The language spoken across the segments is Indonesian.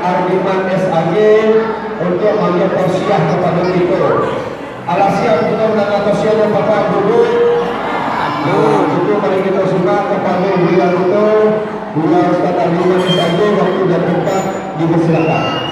Ardiman SAG untuk mengambil tausiah kepada kita. Alasan kita menangani tausiahnya Bapak dulu. Itu mari kita suka kepada beliau itu, beliau Ustaz Ardiman SAG waktu dan tempat dipersilakan.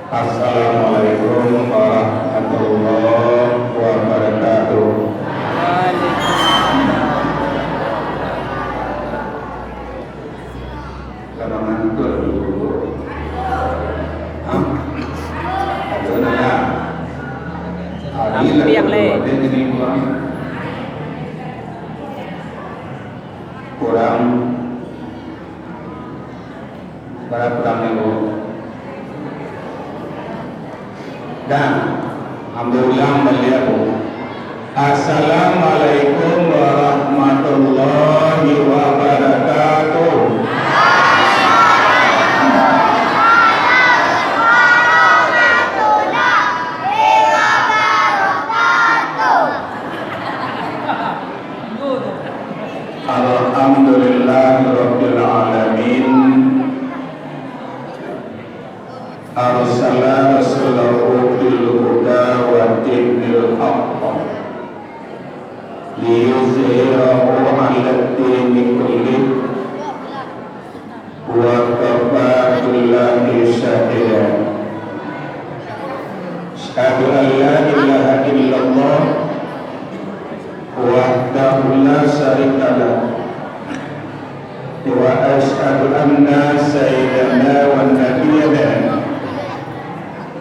Assalamualaikum warahmatullahi wabarakatuh. Kalau ngantur dulu, ada nanya. Tapi yang lain kurang yang dan alhamdulillah beliau. Assalamualaikum warahmatullahi wabarakatuh. Alhamdulillahirabbil alamin. Arsala rasulahu bil huda wa dinil haqq liyuzhirahu 'ala dini kullih wa kafa billahi shahida. Asyhadu an la ilaha illallah wahdahu la syarika lahu wa asyhadu anna sayyidana wa nabiyyana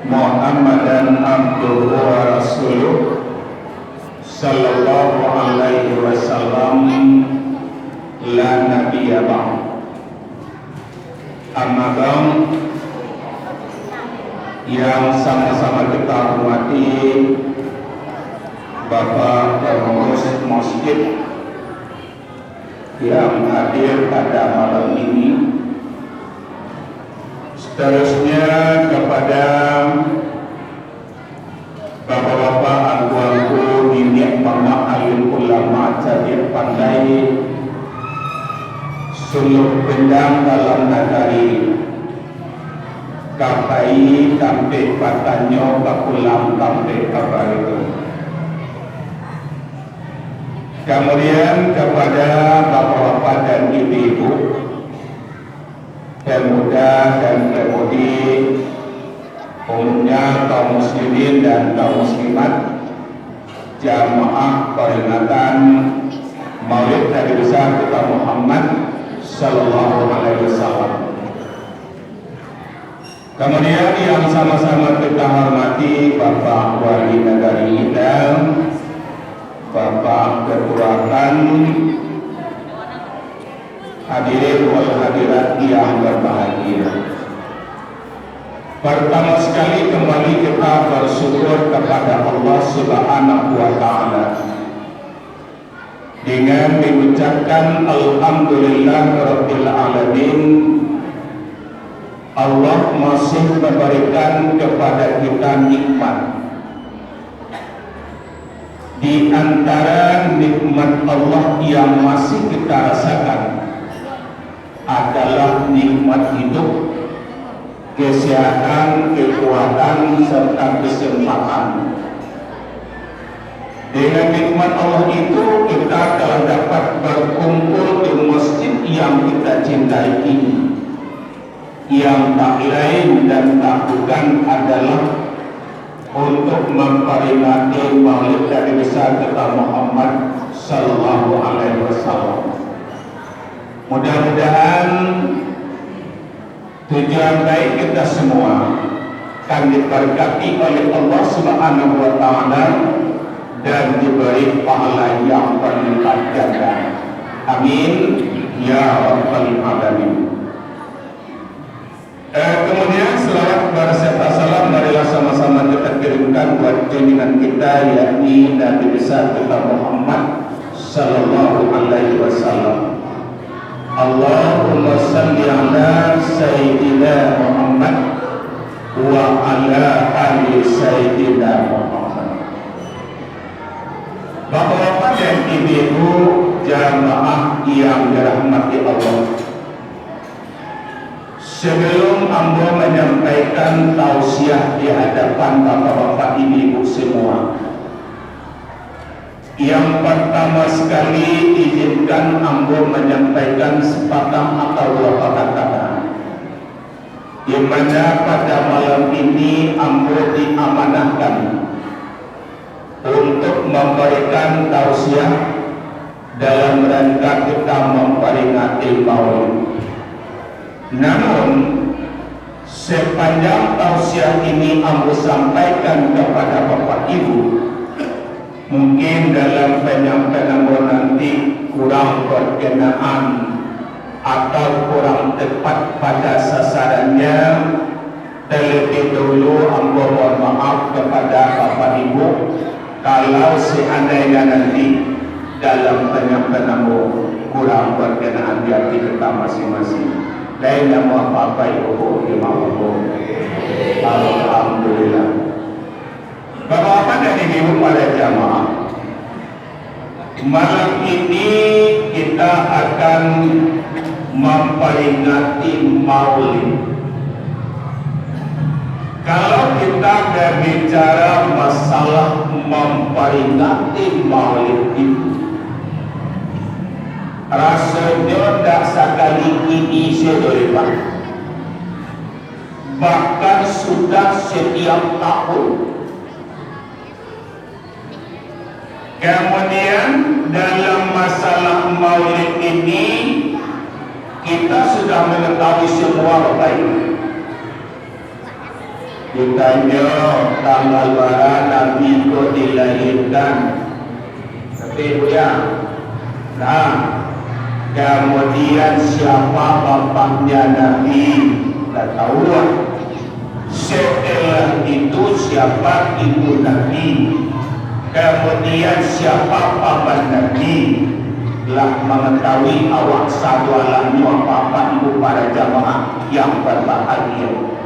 Muhammadan abduhu wa rasuluh sallallahu alaihi wasallam la nabiyya ba'd. Amma ba'd, yang sama-sama kita hormati Bapak Pengurus Masjid yang hadir pada malam ini, seterusnya kepada bapak-bapak anggota ini, mama alim ulama cadir pandai suluk pendang dalam nagari kapai sampai patanyo bakulam sampai kabar itu. Kemudian kepada bapak-bapak dan ibu-ibu, pemuda dan pemudi, umumnya kaum muslimin dan kaum muslimat, jamaah peringatan Maulid Nabi besar kita Muhammad sallallahu alaihi wasallam. Kemudian yang sama-sama kita hormati Bapak Wali Negari kita, Bapak Ketuaan, hadirin wal hadirat yang berbahagia. Pertama sekali kembali kita bersyukur kepada Allah Subhanahu wa Ta'ala dengan mengucapkan Alhamdulillah Rabbil Alamin. Allah masih memberikan kepada kita nikmat. Di antara nikmat Allah yang masih kita rasakan adalah nikmat hidup, kesehatan, kekuatan, serta kesempatan. Dengan nikmat Allah itu kita telah dapat berkumpul di masjid yang kita cintai ini, yang tak lain dan tak bukan adalah untuk memperingati Maulid Nabi besar kita Muhammad sallallahu alaihi wasallam. Mudah-mudahan tujuan baik kita semua akan diberkati oleh Allah Subhanahu wa Ta'ala dan diberi pahala yang berlipat ganda. Amin ya rabbal alamin. Kemudian selawat diturunkan buat junjungan kita, yakni Nabi besar kita Muhammad sallallahu alaihi wasallam. Allahumma salli ala sayyidina Muhammad wa ala ali sayyidina Muhammad. Bapak-bapak dan ibu-ibu jamaah yang dirahmati Allah, sebelum ambo menyampaikan tausiah di hadapan bapak-bapak ibu-ibu semua, yang pertama sekali izinkan ambo menyampaikan sepatah atau dua kata, di mana pada malam ini ambo diamanahkan untuk memberikan tausiah dalam rangka kita memperingati Maulid. Namun sepanjang tausiah ini ambo sampaikan kepada bapak ibu, mungkin dalam penyampaian nanti kurang berkenaan atau kurang tepat pada sasarannya, terlebih dulu ambo mohon maaf kepada bapak ibu kalau seandainya nanti dalam penyampaian ambo kurang berkenaan di hati kita masing-masing. Lain nama apa-apa ibu imam ibu. Alhamdulillah. Bapak-bapak dan ibu pada jamaah, malam ini kita akan memperingati Maulid. Kalau kita berbicara masalah memperingati Maulid itu, rasanya tak sekali ini sedolipan, bahkan sudah setiap tahun. Kemudian dalam masalah Maulid ini kita sudah mengetahui semua baik. Ditanya tanggal berapa Nabi itu dilahirkan, tapi ya, nah, kemudian siapa bapaknya Nabi, tak tahu lah. Setelah itu siapa ibu Nabi, kemudian siapa paman Nabi, telah mengetahui awak sadualannya apa-apa ibu para jamaah yang berbahagia.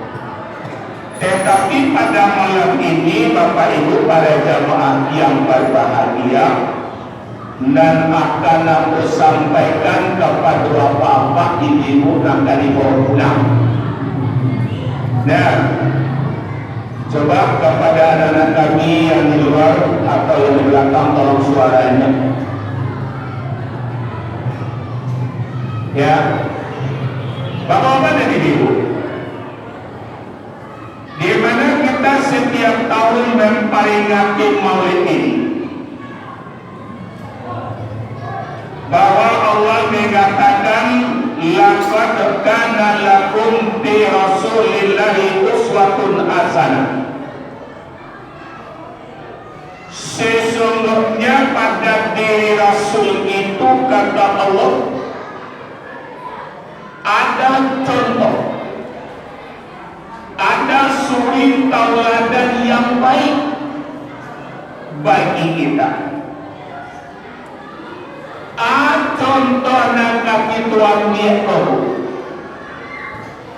Tetapi pada malam ini Bapak Ibu para jamaah yang berbahagia, dan akan aku sampaikan kepada bapak ibu yang dari bawah pulang. Nah, coba kepada anak-anak kami yang di luar atau yang di belakang, tolong suaranya. Ya, bapak-bapak dan ibu, di mana kita setiap tahun memperingati Maulid ini, bahwa Allah mengatakan laqad kana lakum fi rasulillahi uswatun hasanah. Sesungguhnya pada diri Rasul itu, kata Allah, ada contoh, ada suri tauladan yang baik bagi kita. Contoh nangka tuan itu,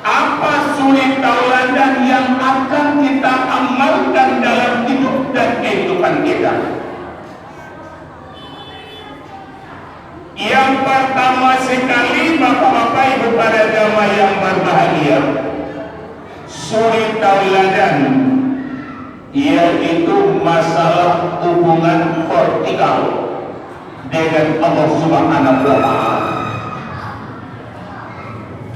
apa suri tauladan yang akan kita amalkan dalam hidup dan kehidupan kita? Yang pertama sekali, bapak-bapak ibu pada jamaah yang berbahagia, suri tauladan yaitu masalah hubungan vertikal dengan Allah Subhanahu wa Ta'ala.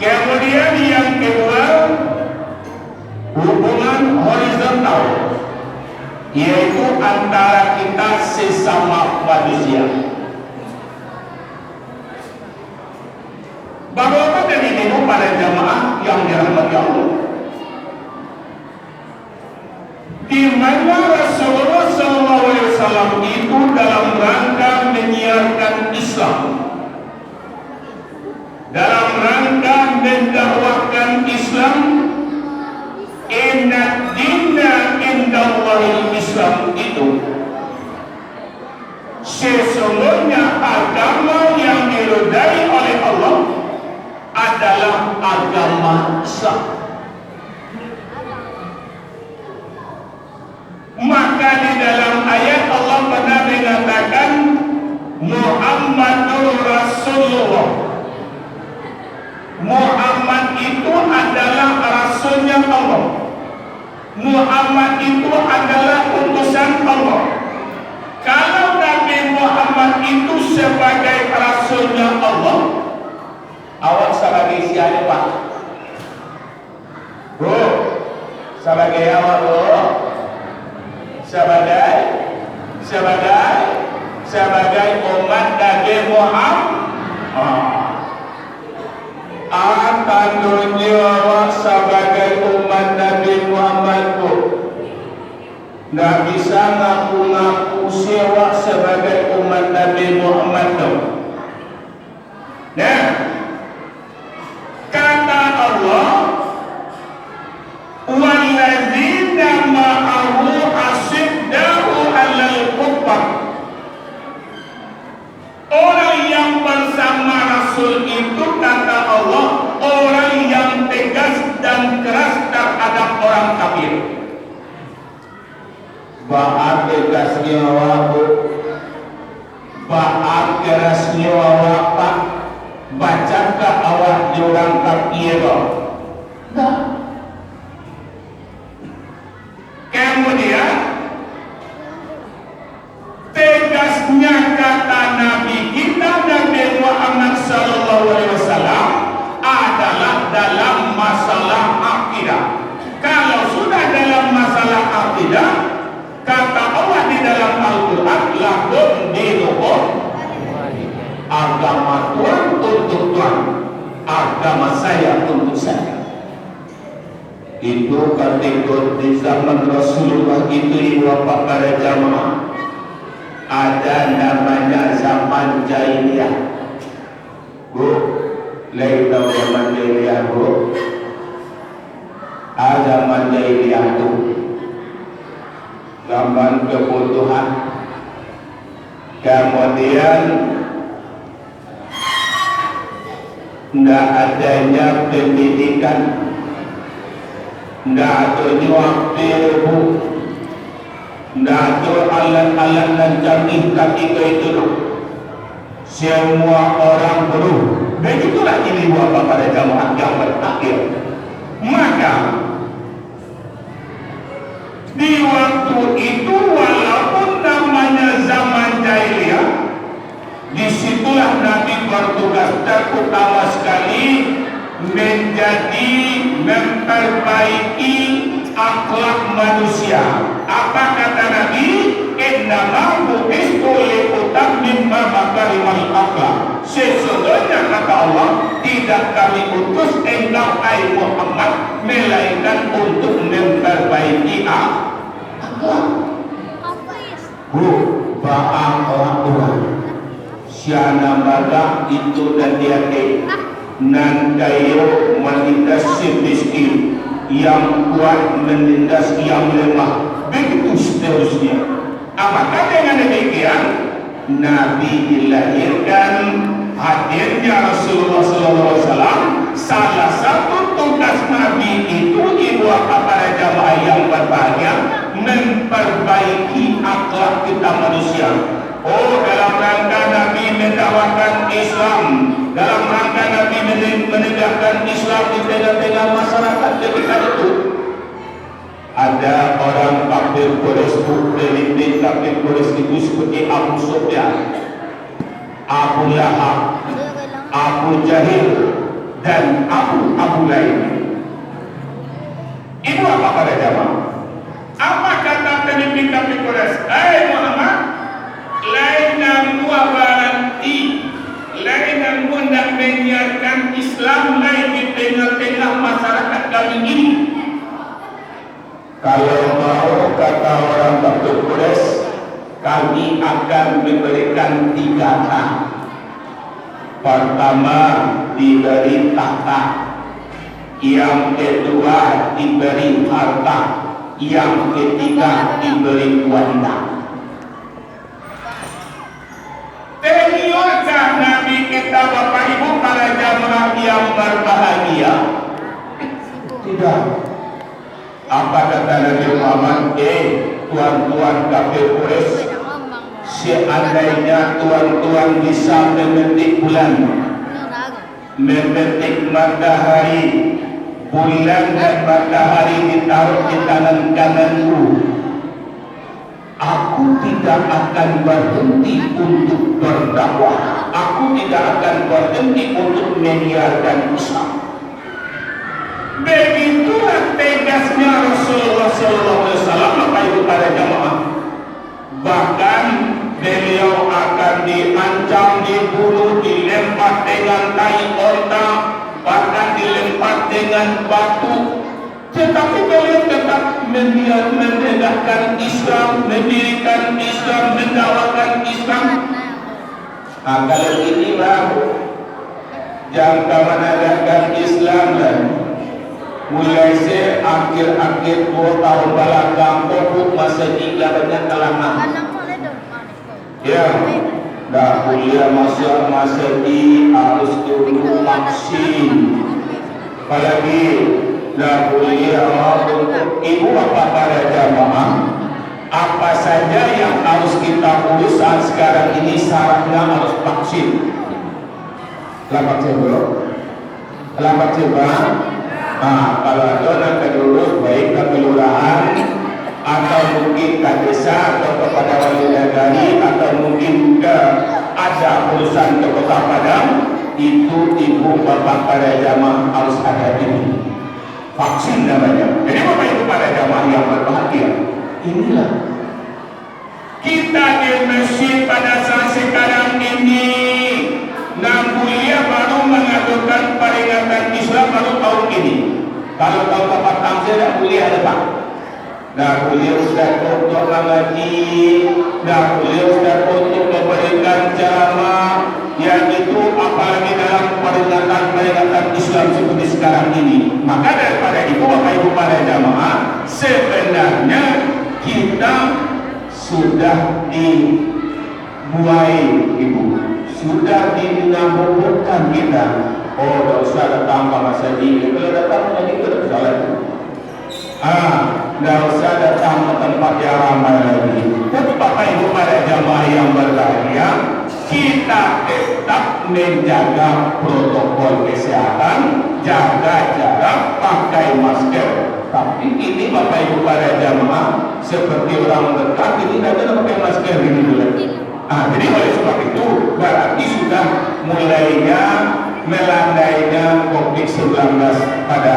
Kemudian yang kedua, hubungan horizontal, yaitu antara kita sesama manusia. Bapak-bapak dan ibu para jamaah yang dirahmati Allah, di mana Rasulullah SAW itu dalam rangka menyiarkan Islam, dalam rangka mendakwahkan Islam, inna dinna indallahi syarai Islam itu sesungguhnya agama yang diridai oleh Allah adalah agama Islam. Maka di dalam ayat Allah pernah mengatakan Muhammadur Rasulullah. Muhammad itu adalah rasulnya Allah. Muhammad itu adalah utusan Allah. Kalau Nabi Muhammad itu sebagai rasulnya Allah, awak sebagai siapa, Pak? Bu, sebagai awak, Bu? Sebagai umat Nabi Muhammad. Akan awak sebagai umat Nabi Muhammad, Bu. Nggak bisa ngaku-ngaku sewa sebagai umat Nabi Muhammad dong. Nah, kata Allah, walladzina ma'ahu asyidda'u 'alal kuffar. Orang yang bersama Rasul itu, kata Allah, orang yang tegas dan keras terhadap orang kafir. Baat tegasnya awak, baat kerasnya awak, Pak. Bacakah awak orang kafir? Nah. Kemudian tegasnya kata Nabi kita Nabi Muhammad SAW adalah dalam masalah akidah. Kalau sudah dalam masalah akidah, kata Allah di dalam Al-Quran, lakum dinukum, agama Tuhan untuk Tuhan, agama saya untuk saya. Itu kategori di zaman Rasulullah itu Bapak para jamaah, ada namanya zaman jahiliyah. Bu, lain tahu zaman jahiliyah, Bu? Zaman jahiliyah itu zaman kebutuhan, kemudian tidak adanya pendidikan, tidak adanya ilmu, tidak ada alat-alat dan canggih ketika itu. Semua orang buruh. Begitulah ini Bapak pada jamaah yang berakhir. Maka di waktu itu walaupun namanya zaman jahiliyah, disitulah Nabi bertugas terutama sekali menjadi memperbaiki akhlak manusia. Apa kata Nabi? Innama bu'istu liutammima makarimal akhlak. Sesungguhnya kata Allah, tidak kami utus engkau hai Muhammad melainkan untuk memperbaiki akhlak. Bu, baang orang tua siana baga itu dan dia nan kayo menindas si miskin, yang kuat menindas yang lemah, begitu seterusnya. Apakah dengan demikian Nabi dilahirkan, hadirnya Rasulullah SAW, salah satu tugas Nabi itu ibu para jamaah yang berbahagia memperbaiki akhlak kita manusia. Oh, dalam rangka Nabi mendakwakan Islam, dalam rangka Nabi menegakkan Islam di tengah-tengah masyarakat ketika itu, ada orang kafir Quraisy, pemimpin kafir Quraisy itu seperti Abu Sufyan, Abu Lahab, Abu Jahil, dan Abu Lahab. Itu apa pada zaman? Apa kata pemimpin kafir Quraisy? Hai Muhammad, lain mua baranti, lain hendak menyiarkan Islam lain di tengah-tengah masyarakat kami ini. Kalau mau, kata orang kafir Quraisy, kami akan memberikan 3 hak. Pertama, diberi tahta. Yang kedua, diberi harta. yang ketiga diberi wanita. Ternyata Nabi kita Bapak Ibu para jamaah yang berbahagia. Tidak. Apa kata Nabi Muhammad? Tuan-tuan kafir Quraisy, seandainya tuan-tuan bisa memetik bulan, memetik matahari, bulan dan matahari ditaruh di tangan kananku, aku tidak akan berhenti untuk berdakwah. Aku tidak akan berhenti untuk menyiarkan Islam. Begitulah tegasnya Rasulullah SAW, Bapak Ibu para jamaah. Bahkan beliau akan diancam, dibunuh, dilempar dengan tai onta, bahkan dilempar dengan batu. Tetapi beliau tetap menegakkan Islam, mendirikan Islam, mendakwakan Islam. Kalau ini baru jangka menegakkan Islam dan mulai akhir-akhir 2 tahun belakang pokok masa tiga banyak kalangan. Ya, dah kuliah masa di harus dulu vaksin. Apalagi dah kuliah untuk ibu bapak para jamaah. Apa saja yang harus kita urus saat sekarang ini syaratnya harus vaksin. Selamat coba. Selamat coba. Kalau ada nak kedulur baik ke kelurahan atau mungkin ke desa atau kepada wali negari atau mungkin ke ada urusan ke Kota Padang, itu ibu bapak pada jamaah harus ada ini vaksin namanya. Jadi bapak ibu pada jamaah yang berbahagia, inilah kita di masjid pada saat sekarang ini. Kuliah baru mengajukan peringatan Islam baru tahun ini. Kalau tahun pertama saya kuliah depan. Kuliah sudah untuk mengaji, kuliah sudah untuk memberikan ceramah, yang itu apalagi dalam peringatan Islam seperti sekarang ini. Maka daripada itu Bapak Ibu para jamaah, sebenarnya kita sudah dibuai ibu. Sudah dinambukan kita. Oh, tidak usah datang ke masjid. Kalau datang jadi tidak usah lagi. Tidak usah datang ke tempat yang ramai lagi. Tapi Bapak Ibu pada jamaah yang berbahagia, kita tetap menjaga protokol kesehatan, jaga jarak, pakai masker. Tapi ini Bapak Ibu pada jamaah seperti orang dekat ini tidak pakai masker ini dulu. Jadi oleh sebab itu berarti sudah mulainya melandainya COVID-19 pada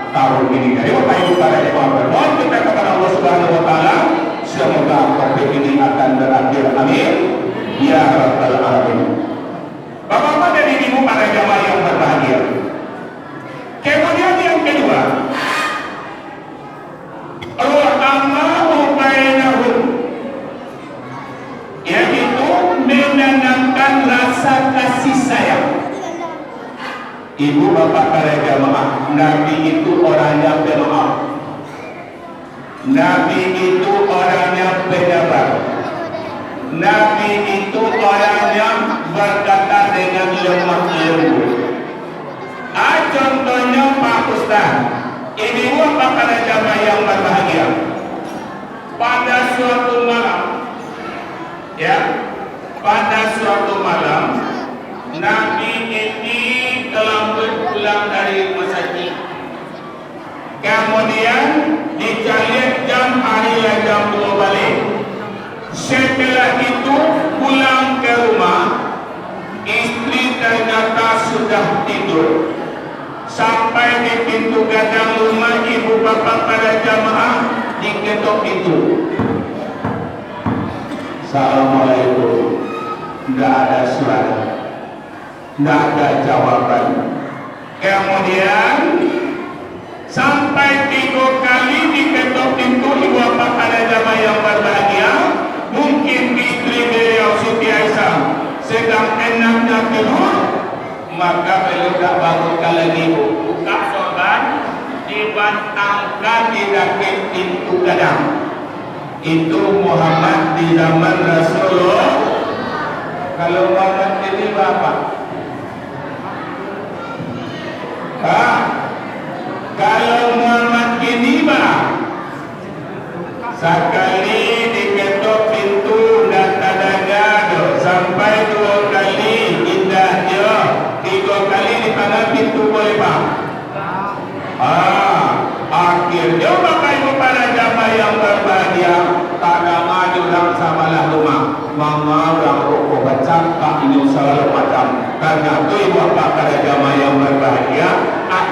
tahun ini. Jadi Bapak Ibu para jemaah berdoa kita kepada Allah Subhanahu Wa Taala semoga COVID ini akan berakhir. Amin. Ya Rabbal Alamin. Bapak-bapak dan ibu para jemaah yang berbahagia. Kemudian yang kedua, Allahu bainahum, yaitu menanamkan rasa kasih sayang. Ibu bapak para jamaah, Nabi itu orangnya pemaaf. Nabi itu orangnya penyabar. Nabi itu orangnya berkata dengan lemah lembut. Contohnya Pak Ustaz, ibu bapak para jamaah yang berbahagia, pada suatu malam, pada suatu malam Nabi ini telah berpulang dari masjid. Kemudian dicari jam hari jam 2 balik. Setelah itu pulang ke rumah, istri ternyata sudah tidur. Sampai di pintu gadang rumah, ibu bapak pada jamaah diketok pintu. Assalamualaikum. Tidak ada suara, tidak ada jawaban. Kemudian sampai 3 kali diketok pintu, ibu bapak pada jamaah yang berbahagia. Mungkin istri beliau Siti Aisyah sedang enaknya tidur, maka beliau tak bangunkan lagi, buka sorban, dibantangkan di dake pintu gadang. Itu Muhammad di zaman Rasulullah. Kalau Muhammad ini apa? Kalau Muhammad ini sekali diketok pintu dan ada sampai 2 kali indah dia, 3 kali di mana pintu boleh pak. Akhirnya Bapak Ibu para jamaah yang berbahagia, tak maju dalam samalah rumah mama orang rokok baca tak ini selalu macam karena itu ibu bapak para jamaah yang berbahagia.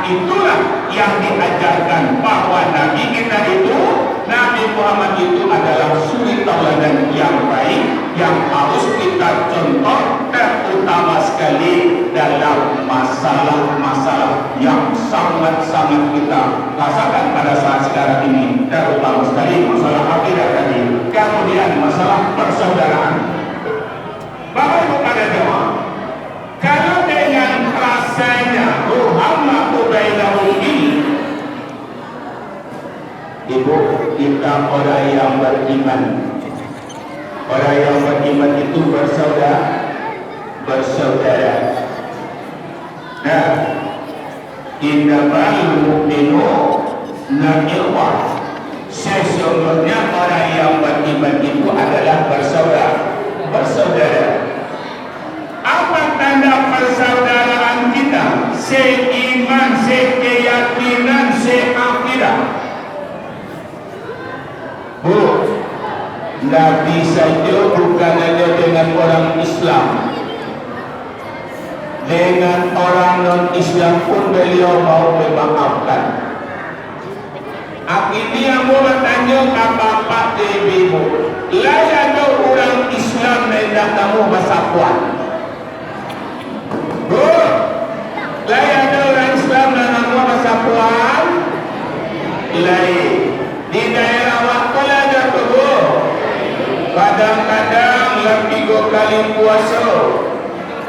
Itulah yang diajarkan bahwa Nabi kita itu, Nabi Muhammad itu adalah suri tauladan yang baik yang harus kita contoh, terutama sekali dalam masalah-masalah yang sangat-sangat kita rasakan pada saat sekarang ini, terutama sekali masalah akidah tadi, kemudian masalah persaudaraan. Bapak Ibu pada jemaah, kalau dengan rasanya ruhamah bainahum ini, ibu kita orang yang beriman, orang yang beriman itu bersaudara. Nah, innamal mu'minu ikhwah. Sesungguhnya orang yang beriman itu adalah bersaudara. Apa tanda persaudaraan kita? Seiman, sekeyakinan, seakidah. Bu, Nabi saja bukan hanya dengan orang Islam, dengan orang non-Islam pun beliau mau memaafkan. Akhirnya mau bertanya ke bapak ibu, lah ada orang Islam hendak kamu bersapuan. Bu, lah ada orang Islam dan kamu bersapuan. Lain di daerah waktu ada tu. Kadang-kadang lagi 3 kali puasa,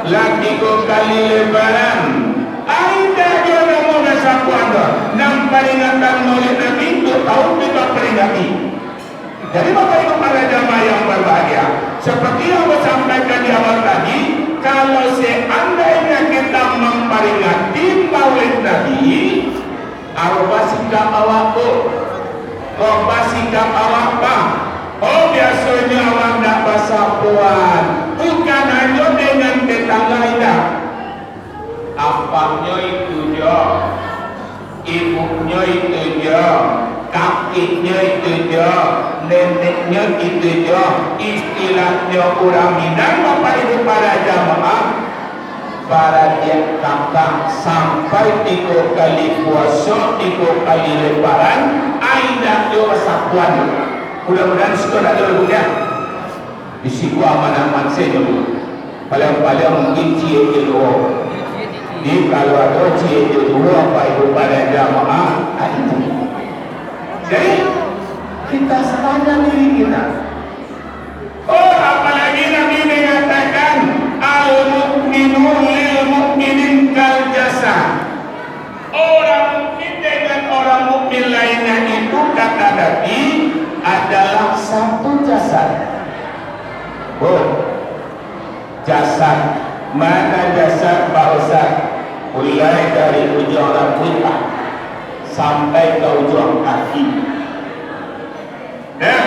lagi 3 kali lebaran. Ada dia mau bersapuan dah. Nang peringatan Maulid Nabi itu tahun kita peringati. Jadi Bapak Ibu para jamaah yang berbahagia, seperti yang saya sampaikan di awal tadi, kalau seandainya kita memperingati Maulid Nabi, arwah sikap awak sikap awak pak. Oh biasanya awak nak bersapuan, bukan hanya dengan tetangga indah. Apanya itu je, ibunya itu je, kakinya itu je, neneknya itu je. Istilahnya orang Minang, Bapak Ibu para jamaah, para dia kakak sampai 3 kali puasa, 3 kali lebaran, ainda dia bersapuan. Mudah-mudahan suka nak terlalunya. Di situ aman-aman saja. Paling-paling mungkin cie dua. Jadi kalau ada cie dua, Bapak Ibu pada jamaah, itu. Jadi kita sadar diri kita. Oh, apalagi Nabi mengatakan al-mu'minu lil-mu'minin kal jasad. Orang mukmin dengan orang mukmin lainnya itu kata Nabi adalah satu jasad. Oh, jasad. Mana jasad Pak Ustaz? Mulai dari ujung rambut sampai ke ujung kaki. Ya,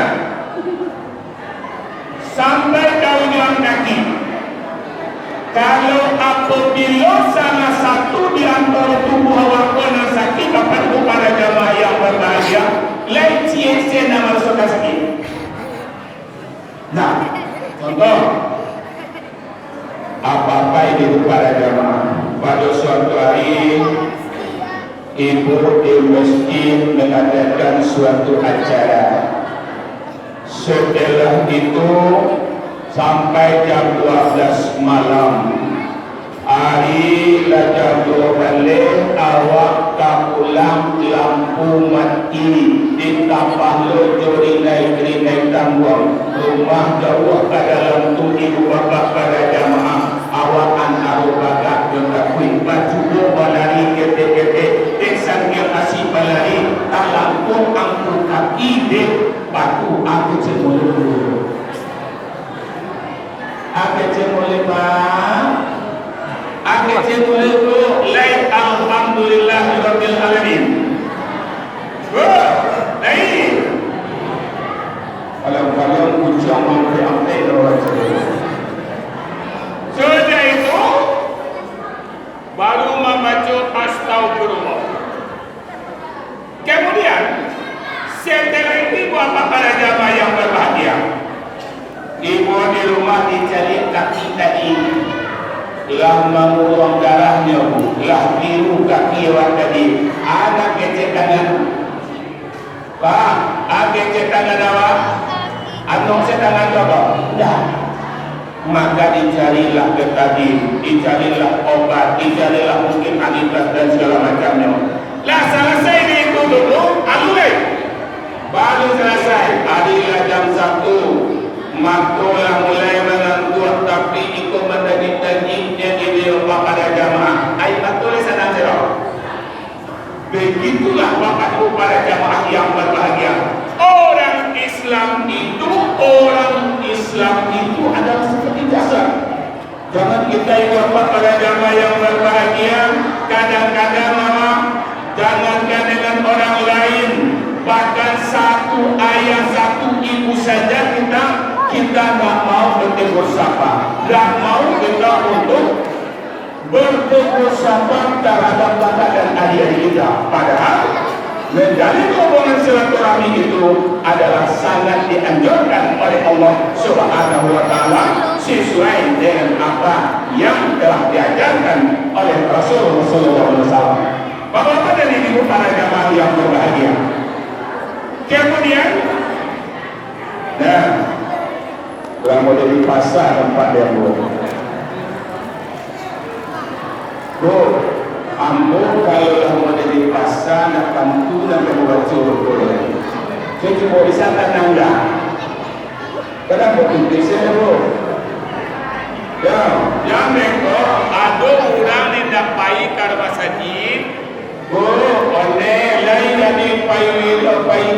sampai ke ujung kaki. Kalau apabila salah satu di antara tubuh awak kena sakit, Bapak Ibu para jamaah yang berbahagia, lain cie-cie nama suka sakit. Nah, contoh apa-apa ini para jamaah. Pada suatu hari ibu di masjid mengadakan suatu acara. Setelah itu sampai jam 12 malam, hari jam 2 balik, awak kapulang lampu mati, ditambah lojori naik tanggung, rumah jauh ke dalam tu ibu bapa pada jamaah, awak anak bagak yang baju balari kete-kete, teksan yang asih balari, tak lampu ide batu aku cemulu. Aku cemulu Pak. Aku cemulu. Lain alhamdulillahirabbil alamin. Lain. Kalau ujung memberi apa orang sudah itu baru membaca astagfirullah. Kemudian setelah itu apa para jamaah yang berbahagia? Ibu di rumah dicari kaki tadi, lah mengurung darahnya, lah biru kaki orang tadi. Anak kecil tangan, Pak, anak kecil tangan apa? Anak kecil tangan apa? Dah. Maka dicarilah betadin, dicarilah obat, dicarilah mungkin adidas dan segala macamnya. Lah selesai itu dulu, alulai. Baru selesai, adilah jam 1. Makulah mulai mengantuk, tapi itu menjadi tajibnya di rumah pada jamaah. Ayat tulis sana zero. Begitulah Bapak Ibu para jamaah yang berbahagia. Orang Islam itu adalah seperti jasad. Jangan kita Bapak para jamaah yang berbahagia kadang-kadang jangankan dengan orang lain, bahkan satu ayah satu ibu saja kita nggak mau bertegur sapa, nggak mau kita untuk bertegur sapa terhadap bapak dan adik-adik kita. Padahal menjalin hubungan silaturahmi itu adalah sangat dianjurkan oleh Allah Subhanahu wa taala sesuai dengan apa yang telah diajarkan oleh Rasulullah sallallahu alaihi wasallam. Bapak-bapak dan ibu para jamaah yang berbahagia. Kemudian mau jadi pasar tempat dia Bu, ambo kalau mau jadi pasar nak kantu nak buat curug boleh. Saya cuma bisa tanangga. Kenapa bisa Bu? Ya, yang mereka ada orang tidak baik karena sakit. Lain dari payu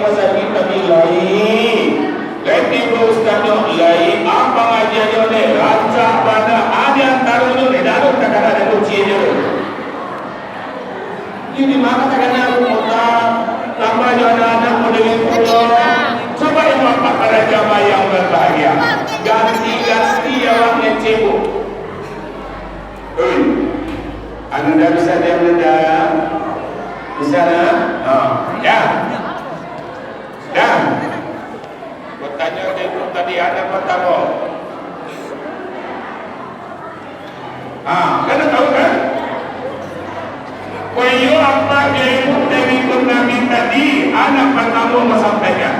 masakit tapi lain. Lagi Ustaz lain apa ngajiannya ni? Rancak pada ada taruh ni dalam kadang ada kunci dia. Ini maka kadang aku muda tambah anak model itu. Coba ibu apa para jamaah yang berbahagia. Ganti orang yang cebok. Anda bisa diam rendah. Bisa ya. Dan bertanya dia tadi ada pertama. Kena tahu kan? Koyo apa ilmu dari Nabi tadi anak pertama menyampaikan.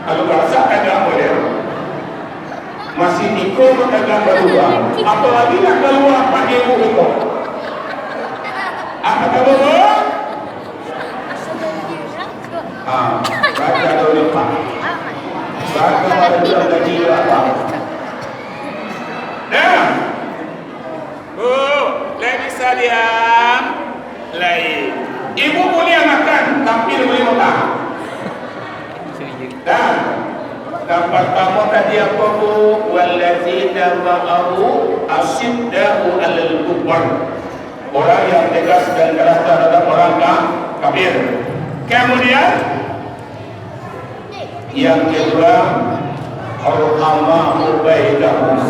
Kalau rasa ada model masih ikut agak berubah. Apalagi nak keluar pakai ilmu itu. Apa kabar? Baca dulu Pak. Baca dulu tadi apa? Lain bisa diam. Lain. Ibu boleh makan, tapi boleh makan. Dan dapat kamu tadi apa Bu? Wallazina ma'ahu asyiddahu 'alal kufar. Orang yang tegas dan keras terhadap orang kafir. Kemudian yang kedua, Ar-Rahmah bainahum.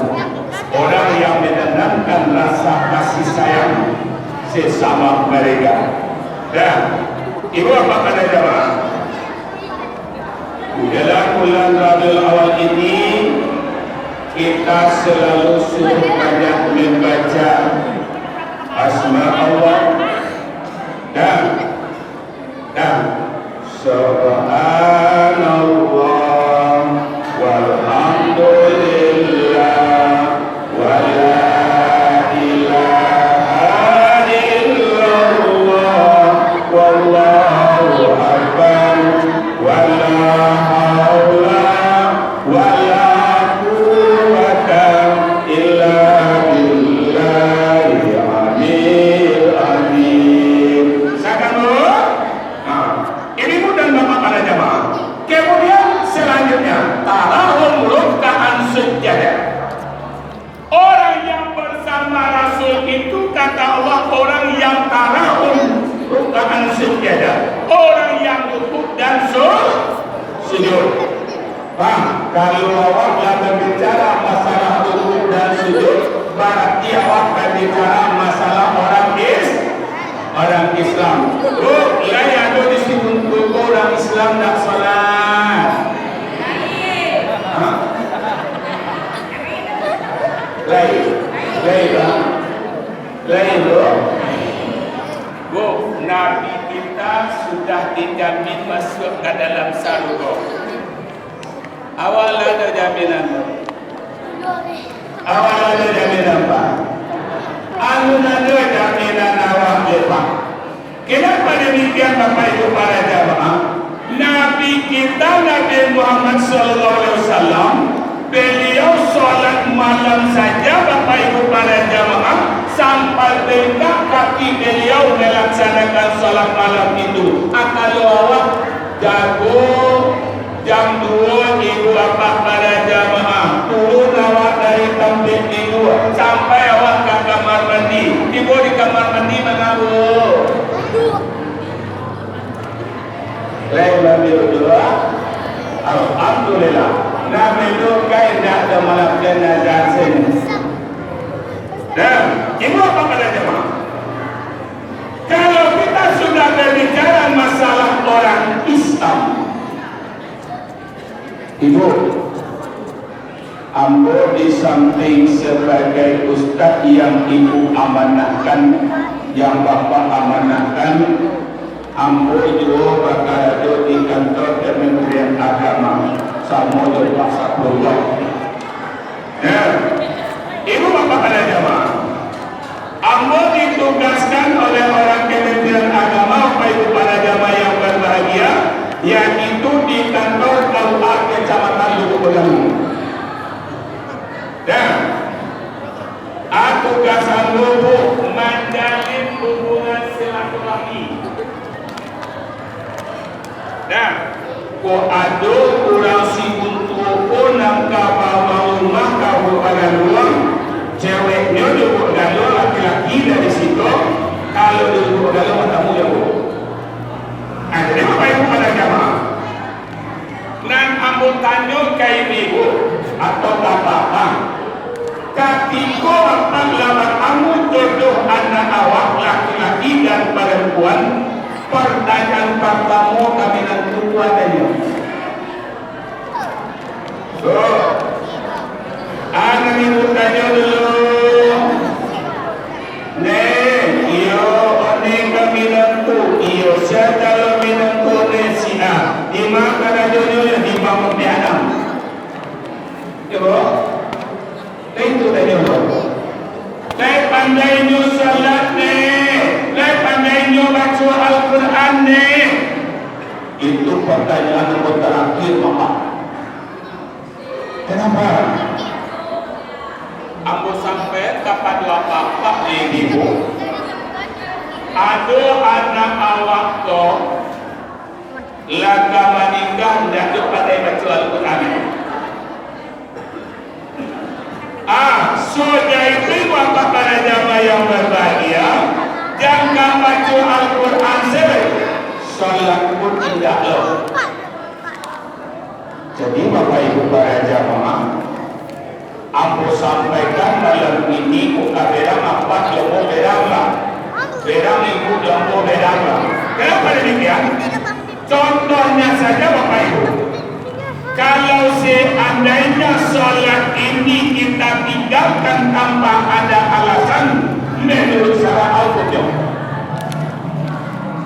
Orang yang menenangkan rasa kasih sayang sesama mereka. Dan ibu apa kata jemaah? Dalam bulan Rabiul Awal ini kita selalu suruh banyak membaca asma Allah dan subhanallah walhamdulillah wa la ilaha illallah wallahu akbar wa la haula wa la quwwata illa billahi amin. Ini mudah. para jamaah. Kemudian selanjutnya tarahum rukkaan sujada. Orang yang bersama Rasul itu kata Allah orang yang tarahum rukkaan sujada, orang yang rukuk dan sujud. Pak, kalau awak yang berbicara masalah rukuk dan sujud, berarti awak berbicara masalah orang Islam. Oh, ia ada di situ orang Islam nak salat. Lain loh. Bu, Nabi kita sudah dijamin masuk ke dalam surga. Awal ada jaminan. Awal ada jaminan apa? Anu ada jaminan awal lepas. Kenapa demikian Bapak Ibu para jamaah? Nabi kita Nabi Muhammad SAW, beliau sholat malam saja Bapak Ibu para jamaah, sampai bengkak kaki beliau melaksanakan sholat malam itu. Kalau awak jago jam 2 ibu bapak para jamaah turun awak dari tempat tidur sampai awak ke kamar mandi. Ibu di kamar mandi mana bu? Lain Nabi berdoa, alhamdulillah. Nabi itu kaya tidak ada malam jenazah sini. Dan ibu apa pada jemaah? Kalau kita sudah berbicara masalah orang Islam, ibu, ambo di samping sebagai ustaz yang ibu amanahkan, yang bapak amanahkan, ambo juga bakal ada di kantor Kementerian Agama sama dengan Sabrullah. Ya, ibu bapak pada jamaah, ambo ditugaskan oleh orang Kementerian Agama, bapak ibu pada jamaah yang berbahagia, yaitu di kantor KUA Kecamatan Lubuk Begamu. Dan tugasan Lubuk menjalin hubungan silaturahmi. Nah, ko ado kurang si untuk nang kabawa rumah kau pada ruang, ceweknya duduk galau, laki-laki dari situ. Kalau duduk galau matamu ya bu. Jadi apa ibu pada jamaah? Nan ambo tanyo kai ibu atau bapak, ketika bapak lawan amu jodoh anak awak laki-laki dan perempuan, pertanyaan pertama kami nanti adanya. So, anak ibu tanya dulu. Iyo, one kami nanti, iyo saya kalau minantu nesia, ima kada jodohnya di bawah pianam. Coba, itu tanya dulu. Lai pandai nyu salat ne, lai pandai nyu baca Al-Quran ne. Itu pertanyaan yang terakhir Bapak. Kenapa? Ambo sampai kepada bapak ibu. Ada anak awak to laga menikah tidak pandai baca Al-Quran. So jadi bapak para jamaah yang berbahagia, jangan baca Al-Quran saja, salat pun tidak loh. Jadi bapak ibu para jamaah, aku sampaikan malam ini bukan berang apa yang berang lah, berang ibu yang berang lah. Kenapa demikian? Contohnya saja bapak ibu, kalau seandainya sholat ini kita tinggalkan tanpa ada alasan menurut syara al-Qur'an,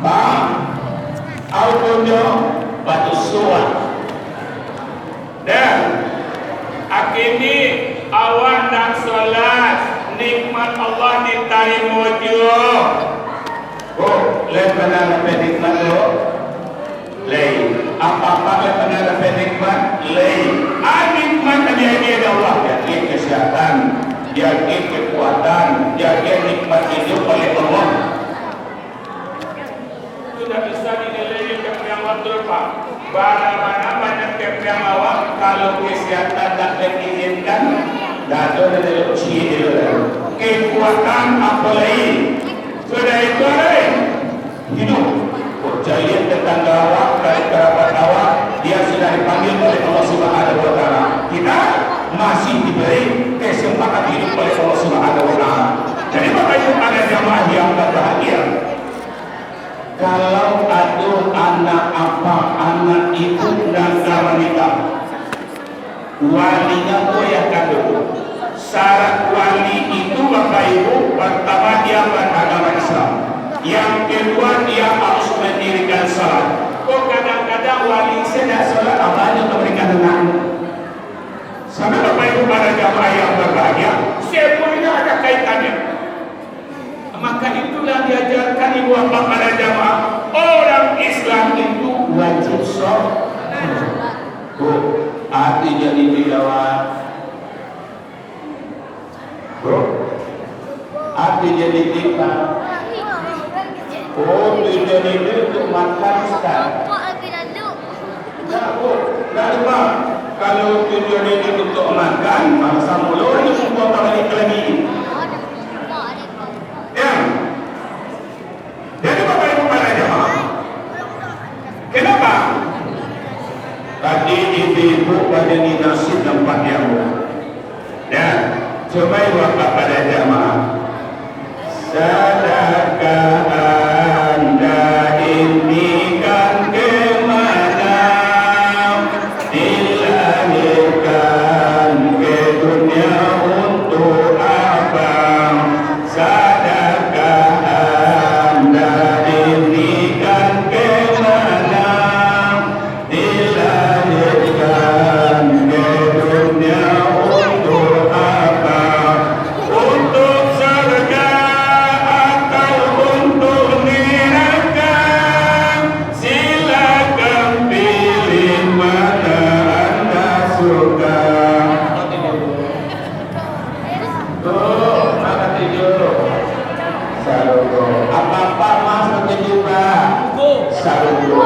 Pak, al-Qur'an batu suat. Dan akhirnya awak nak sholat, nikmat Allah diterima juga. Oh, lepas nak nikmat tu, lain. Apa-apa lepas nak nikmat, lain. Nikmat dia Allah, dia kesehatan, dia kekuatan, dia nikmat hidup oleh Allah. Sudah bisa dinilai yang waktu Pak. Mana-mana banyak yang awak kalau kesehatan tak diizinkan, dado dari usia itu. Kekuatan apa lain? Sudah itu lain. Hidup. Percaya tetangga awak, dari kerabat awak, dia sudah dipanggil oleh Allah Subhanahu Wa Taala. Kita masih diberi kesempatan hidup oleh Allah Subhanahu Wa Taala. Jadi Bapak Ibu ada jamaah yang berbahagia. Kalau ada anak apa, anak ibu dan wanita, walinya boleh kado. Syarat wali itu Bapak Ibu, pertama dia beragama Islam, yang kedua dia harus mendirikan salat. Kok kadang-kadang wali tidak salat, abahnya memberikan anak. Sama Bapak Ibu pada jamaah yang berbahagia, semuanya ada kaitannya. Maka itulah diajarkan ibu bapak pada jamaah, orang Islam itu wajib sholat. Hati jadi dilawat, bro. Hati jadi kita. Oh, tujuan itu untuk makan sekarang. Tidak, bu. Tidak lupa. Kalau tujuan itu untuk makan, masa mulu ini membuat balik lagi. Jadi Bapak Ibu para jamaah, kenapa? Tadi ibu-ibu pada nasi tempat yang dan coba Bapak pada jamaah, sadarkah Anda ini kan kemana? Dilahirkan ke dunia untuk apa? Sadarkah Anda ini kan kemana? Dilahirkan ke dunia untuk apa? Untuk surga atau untuk neraka? Silakan pilih mana Anda suka. Tuh, mana tidur? Salugo. Apa-apa masuk juga. Salugo.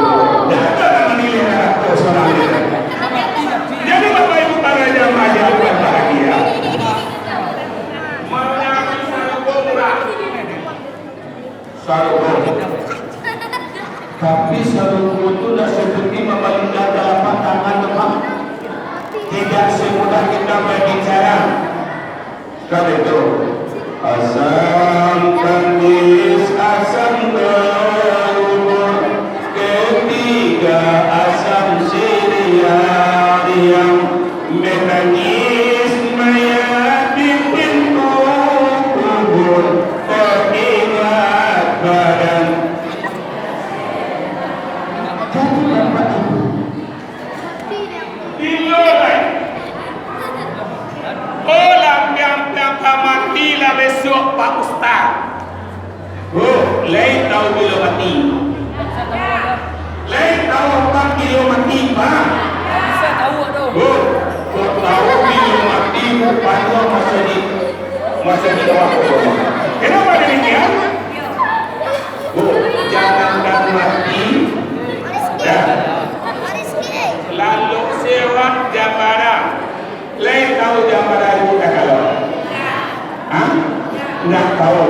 Jangan menilai anak personal. Jadi Bapak Ibu para jamaah yang berbahagia, mengambil salugo murah. Salugo. Tapi salugo itu sudah seperti memelingkan telapak tangan depan. Tidak semudah kita berbicara. Kalau itu asam manis, asam garam, ketiga asam siria yang mekanisme di pintu kubur teringat badan. Jadi Bapak Ibu, dilolai. Oh, lampiang mati lah besok Pak Ustaz. Oh, lain tahu bila mati. Lain tahu apa bila mati, Pak. Bisa tahu tu. Oh, kau tahu bila mati bukannya masa di bawah korban. Kenapa demikian? Oh, jangankan mati. Ya. Lalu sewa jabara. Lain tahu jabara itu dah kalau. Hah? Tidak tahu.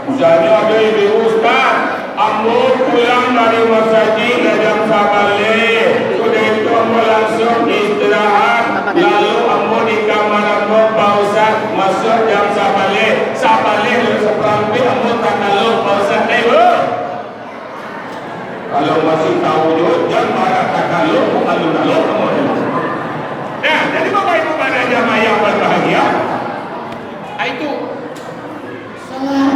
Misalnya ada ibu ustaz, ambo pulang dari masjid jam 11 balik. Sudah itu ambo langsung istirahat. Lalu ambo di kamar ambo Pak Ustaz masuk jam 11 balik. 11 balik lalu seperempat ambo tak kalau Pak Ustaz bu. Kalau masih tahu juga jangan marah tak kalau alun-alun ambo. Nah, jadi Bapak Ibu pada jamaah yang berbahagia, itu salah.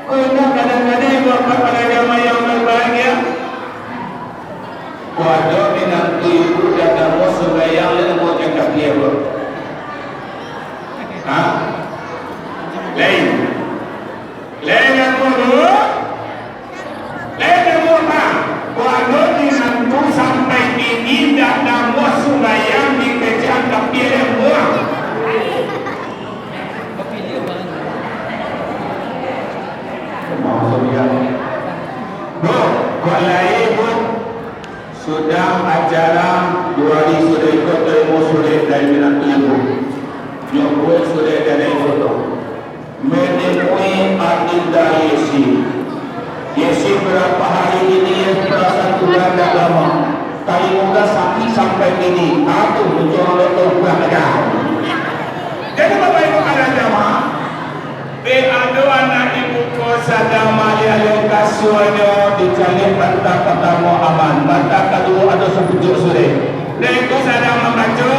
Kalau kadang-kadang Bapak pada jamaah yang berbahagia, waduh minat ibu dan mau sembahyang dan mau cakap dia bu. Hah? Lain yang dulu, lain yang murah. Waduh minat tu sampai ini dan mau sembahyang di kerjaan tapi yang murah. sudah acara 2 hari sudah ikut ilmu sudah dari minat ibu nyokwe sudah dari foto menemui adinda Yesi berapa hari ini yang perasaan Tuhan agama kali muda sampai ini aku mencoba untuk beragam. Jadi Bapak Ibu ada jamaah ado anak ibu ko sadama yang kasuanyo dicari bantah pertama aman bantah kedua ada sepujur sore dan itu sadama maco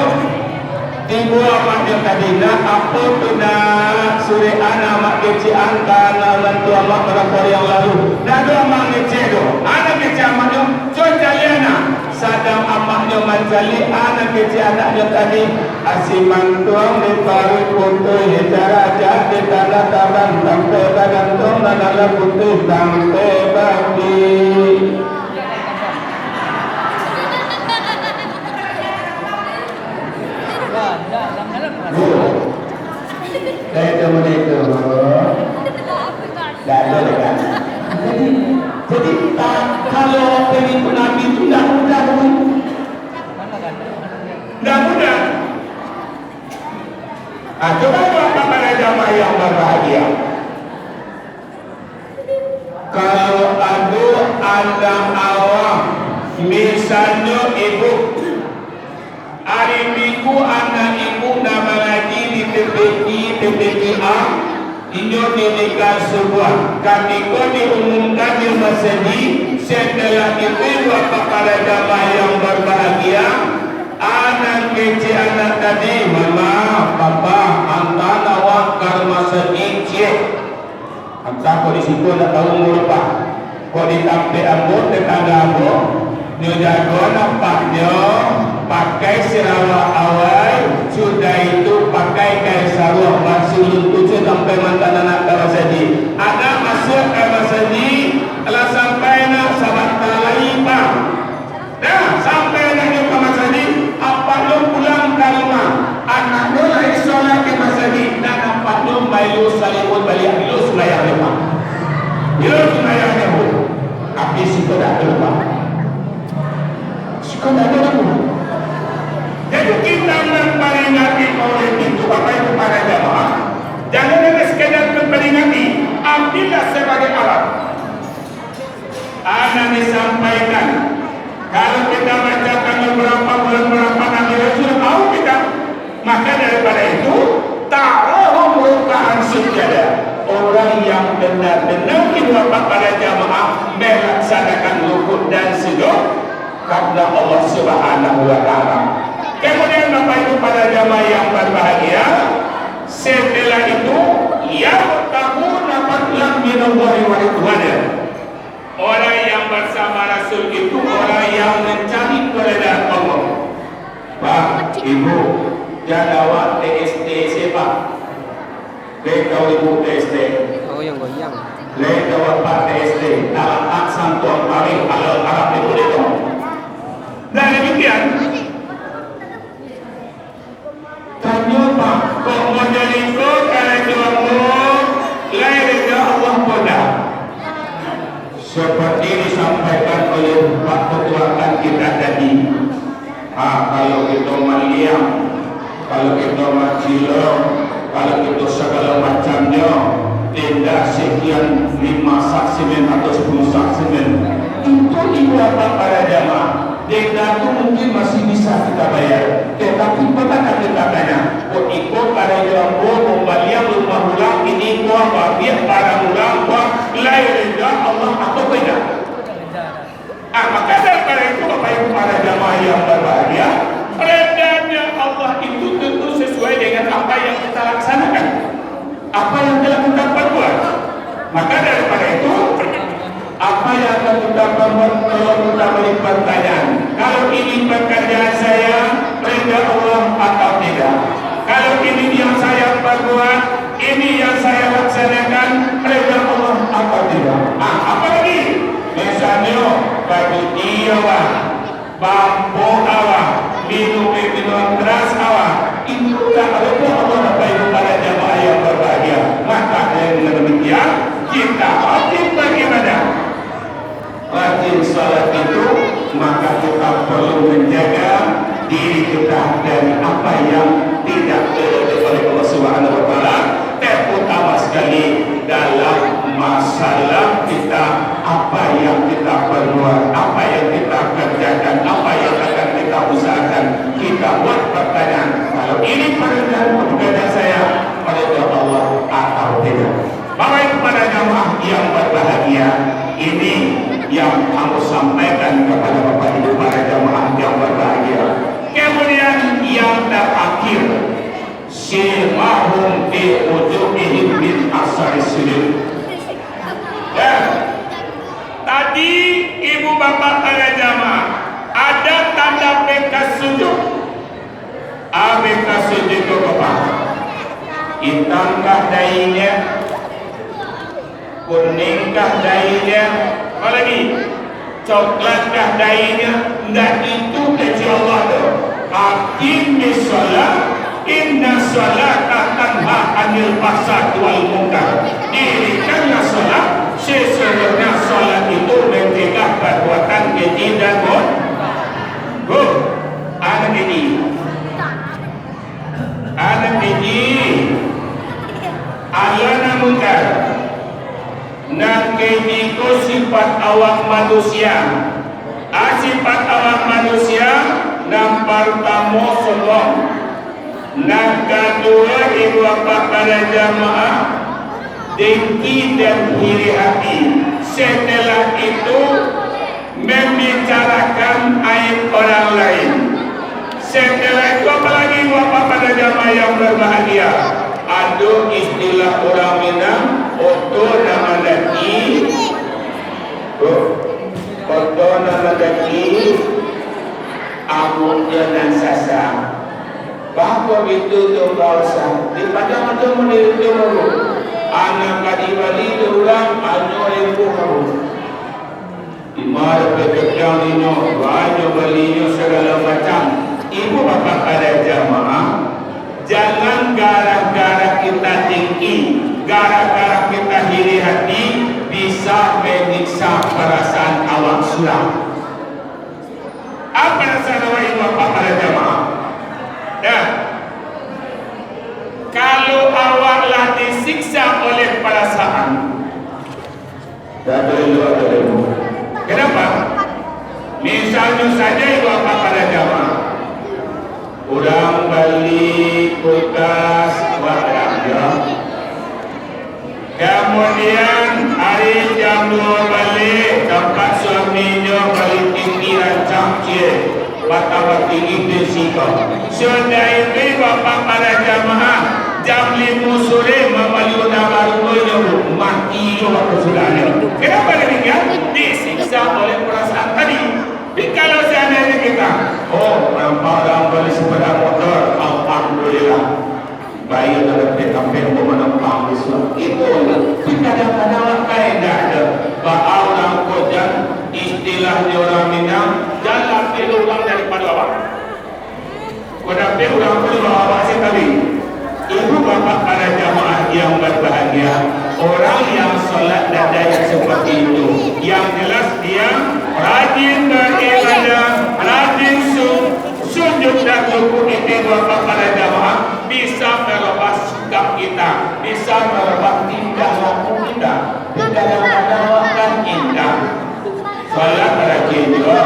tibu amat yang tadi nak apa tu nak sore anak mak kecil angka nak tu amat berapa yang lalu nak tu amat kecil tu anak kecil amatnya cuaca liana sadam amaknya mencari anak kecil anaknya tadi asiman tuang di paru putih di raja di tanah taban sampai gantung dan ala putih sampai bagi saya teman itu tidak ada kan jadi kalau pengikut Nabi itu tidak mudah tidak mudah. Coba Bapak pada jamaah yang berbahagia kalau ada anak awam misalnya ibu hari minggu anak ibu nama lagi di TPA ini dinikah sebuah kami kau diumumkan di masjid setelah itu Bapak pada jamaah yang berbahagia anak kecil anak tadi mama papa antara wakar masjid entah kau di situ nak tahu lupa kau ditampil ambut tetangga ambut dia jago nampaknya pakai Sarawak awal sudah itu pakai kain Sarawak masih tujuh sampai mantan anak Kawasadi ada masuk Kawasadi telah sampai nak sahabat lain pak dah sampai nak ke Kawasadi apa lo pulang ke rumah anak lo lagi sholat ke Kawasadi dan apa lo malu salimut balik lo semayang lepas lo semayang lepas tapi siapa dah lepas siapa dah lepas. Jadi kita memperingati oleh itu Bapak Ibu para jamaah jangan hanya sekedar memperingati ambillah sebagai alat anak disampaikan kalau kita baca tanggal berapa bulan berapa nanti sudah tahu kita maka daripada itu taruh merupakan sejadah orang yang benar-benar Bapak para jamaah melaksanakan rukun dan sujud karena Allah Subhanahu wa Ta'ala. Kemudian Bapak Ibu pada jamaah yang berbahagia setelah itu yang tahu dapatlah minallahi wa ridwana orang yang bersama Rasul itu orang yang mencari keredaan Allah. Pak Ibu jadawat TST siapa? Kau ibu TST oh yang goyang jawab Pak TST dalam aksan tuan paling halal Arab itu itu dan demikian tanya Pak kok mau jadi kau kalau jawamu lain dari Allah pada seperti disampaikan oleh Pak Ketua kita tadi kalau kita melihat kalau kita macilong kalau kita segala macamnya tidak sekian 5 saksimen atau 10 saksimen itu ibu apa para jamaah denda itu mungkin masih bisa kita bayar tetapi pernah kita tanya kok ikut para jamaah membaliang rumah ulang ini kok apa biar para ulang kok lain Allah atau beda maka daripada itu Bapak Ibu para jamaah yang berbahagia redanya Allah itu tentu sesuai dengan apa yang kita laksanakan apa yang telah kita perbuat maka daripada itu apa yang akan kita perbuat kalau kita beri pertanyaan kalau ini pekerjaan saya reda Allah atau tidak kalau ini yang saya perbuat ini yang saya laksanakan reda Allah atau tidak apa lagi misalnya bagi dia bambu awak minum keras awak itu tak ada Allah Bapak Ibu para jamaah yang berbahagia maka dengan demikian kita wajib bagaimana wajib salat itu maka kita perlu menjaga diri kita dari apa yang tidak diridhoi oleh Allah Subhanahu wa taala, terutama sekali dalam masalah kita, apa yang kita perbuat, apa yang kita kerjakan, apa yang akan kita usahakan, kita buat pertanyaan, kalau ini perintah kepada saya oleh Allah atau tidak. Bapak Ibu para jamaah yang berbahagia, ini yang kamu sampaikan kepada Bapak Ibu para jamaah yang berbahagia. Kemudian yang terakhir, simahum fi wujuhihim min asari sujud. Tadi ibu bapak para jamaah ada tanda bekas sujud. Bekas sujud itu apa? Hitamkah dainya? Kuningkah dainya? Apalagi coklatkah dainya? Tidak, itu kecil Allah tu. Aqimis shalah, inna sholata tanha anil fahsya'i wal munkar. Dirikanlah salat, sesungguhnya salat itu mencegah perbuatan keji dan buruk. Anak keji, alana munkar. Nak keji ko sifat awak manusia. Sifat awak manusia yang pertama sombong. Yang kedua ibu bapak para jamaah dengki dan iri hati. Setelah itu membicarakan aib orang lain. Setelah itu apalagi ibu bapak para jamaah yang berbahagia, ada istilah orang Minang, oto nama laki, oto nama laki, aku jangan sasa. Bahawa itu tu bangsa di padang itu menurut kamu anak kadi bali orang anu ibu kamu imar pekerjaan ini banyak balinya segala macam. Ibu bapak pada jamaah, jangan gara-gara kita tinggi, gara-gara kita iri hati bisa menyiksa perasaan awak sulam. Apa perasaan awak ibu bapak pada jamaah? Kalau awaklah disiksa oleh perasaan, kenapa? Misalnya saja ibu bapak pada jamaah, orang balik kulkas wadah, kemudian hari jam 2 balik tempat suaminya balik tinggi rancang cie bata tinggi desiko. Sudah ini bapak para jamaah jam 5 sore memaliu nama rumahnya mati waktu sudahnya. Kenapa demikian? Disiksa oleh perasaan tadi. Jadi kalau seandainya kita, orang beli sepeda motor, alhamdulillah, bayi dalam PKP memenumpang Islam itu. Kadang-kadang kaedah ada. Bahwa orang kojan istilahnya orang Minang jalan peluang daripada awak. Kodan peluang awak sih tadi. Ibu bapak para jamaah yang berbahagia, orang yang sholat dadanya seperti itu, yang jelas dia rajin beribadah, rajin sujud dan rukuk itu bapak para jamaah bisa merubah sikap kita, bisa merubah tingkah laku kita. Kadang-kadang kan indah, sholat rajin juga,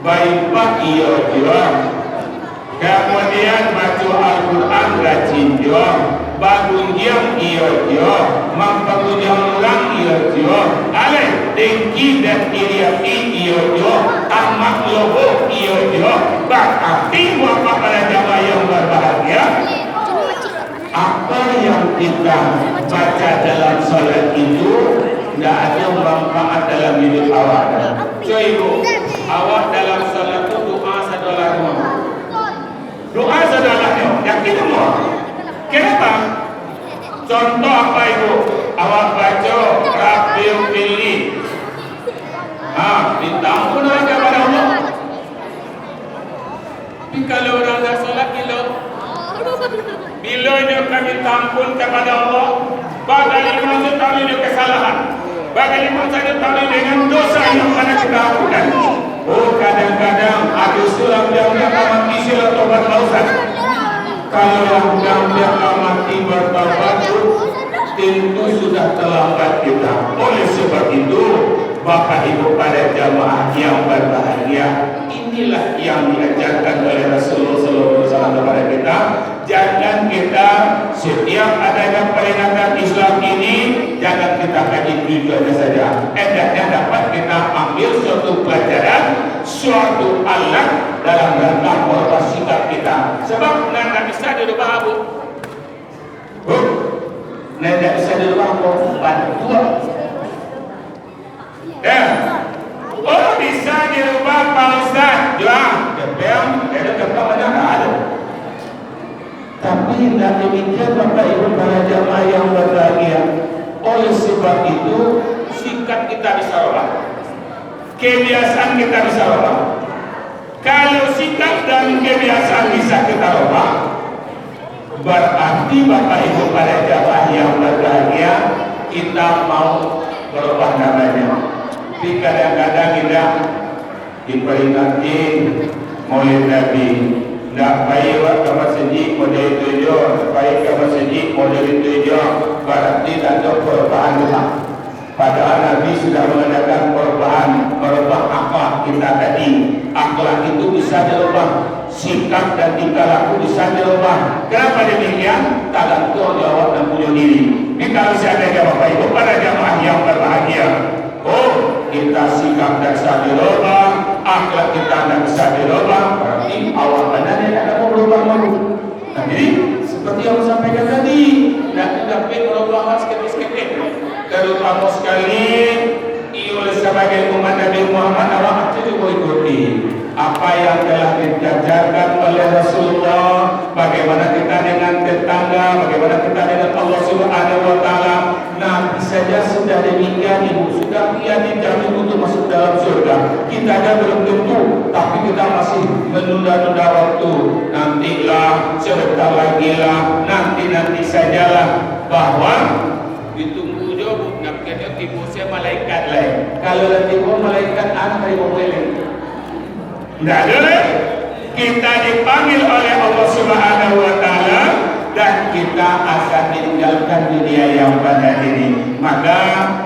baik pak iya juga. Kemudian baca Al-Quran rajin juga, bagunjang iya juga, mempergunjang orang iya juga, alih dengki dan iri hati iya juga, tamak lobo iya juga. Berarti bapak para jamaah yang berbahagia, apa yang kita baca dalam salat itu tidak ada manfaat dalam hidup awak. So ibu, awak dalam salat itu doa $1. Doa saudaranya, yakin semua. Kenapa? Contoh apa ibu? Awak baca Rabbil Fili. Minta ampun orang kepada Allah. Tapi kalau orang dah salat bilanya kami minta ampun kepada Allah, bagi lima tahun kesalahan, bagi lima tahun dengan dosa yang pernah kita lakukan. kalau yang mati bertaubat tentu sudah terlambat kita. Oleh sebab itu, Bapak Ibu pada jamaah yang berbahagia, inilah yang diajarkan oleh Rasulullah SAW kepada kita. Jangan kita setiap adanya peringatan Islam ini, jangan kita kaji tujuannya saja. Hendaknya dapat kita ambil suatu pelajaran, suatu alat dalam rangka merubah sikap kita. Sebab tidak bisa dirubah abu. Tidak bisa dirubah bantuan. Ya. Oh bisa dirubah Pak Ustaz. Jual. DPM, ada mana ada. Tapi tidak demikian Bapak Ibu para jamaah yang berbahagia. Oleh sebab itu sikap kita bisa rubah, kebiasaan kita bisa rubah. Kalau sikap dan kebiasaan bisa kita rubah, berarti Bapak Ibu para jamaah yang berbahagia, kita mau berubah namanya. Tapi kadang-kadang kita diperingati Maulid Nabi. Nak baik ke masjid model tujuh, baik ke masjid model tujuh, berarti tak ada perubahan juga. Padahal Nabi sudah mengadakan perubahan, merubah akhlak kita tadi. Akhlak itu bisa dirubah, sikap dan tingkah laku bisa dirubah. Kenapa demikian? Tergantung jawab dan punya diri. Ini kalau seandainya Bapak Ibu pada jamaah yang berbahagia, oh kita sikap dan bisa dirubah, akhlak kita tidak bisa dirubah, berarti awal benar yang ada mau berubah malu. Nah jadi seperti yang saya sampaikan tadi, tidak dapat merubah sedikit-sedikit. Terutama sekali oleh sebagai umat Nabi Muhammad, awak juga ikuti apa yang telah diajarkan oleh Rasulullah. Bagaimana kita dengan tetangga, bagaimana kita dengan Allah Subhanahu Wa Taala. Nabi saja sudah demikian, ibu sudah dijamin untuk masuk dalam surga. Kita aja belum tentu, tapi kita masih menunda-nunda waktu. Nantilah, sebentar lagi lah, nanti sajalah. Bahwa ditunggu jauh, nak kena tipu saya malaikat lain. Kalau tipu malaikat anak ibu boleh. Tidak ada. Kita dipanggil oleh Allah Subhanahu Wa Taala dan kita akan meninggalkan dunia yang pada ini. Maka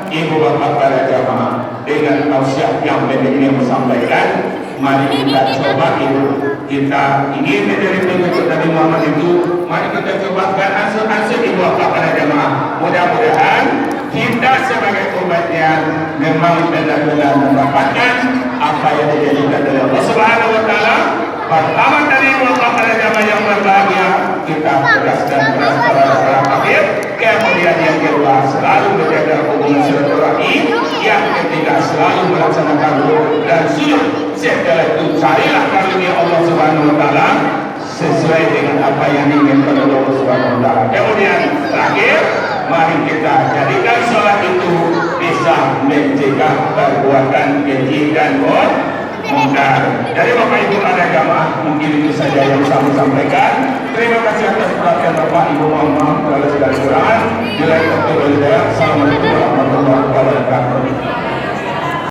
ibu bapak para jamaah, dengan tausiah yang penting yang sampaikan, mari kita coba itu. Kita ingin menjadi pengikut Nabi Muhammad itu, mari kita coba ansur-ansur ibu bapak para jamaah. Mudah-mudahan kita sebagai umatnya memang benar-benar mendapatkan apa yang dijadikan oleh Allah Subhanahu Wa Taala. Pertama dari bapak para jamaah yang berbahagia, kita tegaskan kepada akhir. Kemudian yang kedua, selalu menjaga hubungan silaturahmi. Yang ketiga, selalu melaksanakan rukun dan sulh. Setelah itu carilah karunia Allah Subhanahu Wa Taala sesuai dengan apa yang diinginkan oleh Allah Subhanahu Wa Taala. Kemudian terakhir, mari kita jadikan sholat itu bisa mencegah perbuatan keji dan mungkar. Dari Bapak Ibu ada jamaah, mungkin itu saja yang saya sampaikan. Terima kasih atas perhatian Bapak Ibu, mohon maaf kalau segala kekurangan. Bila itu Assalamualaikum warahmatullahi wabarakatuh.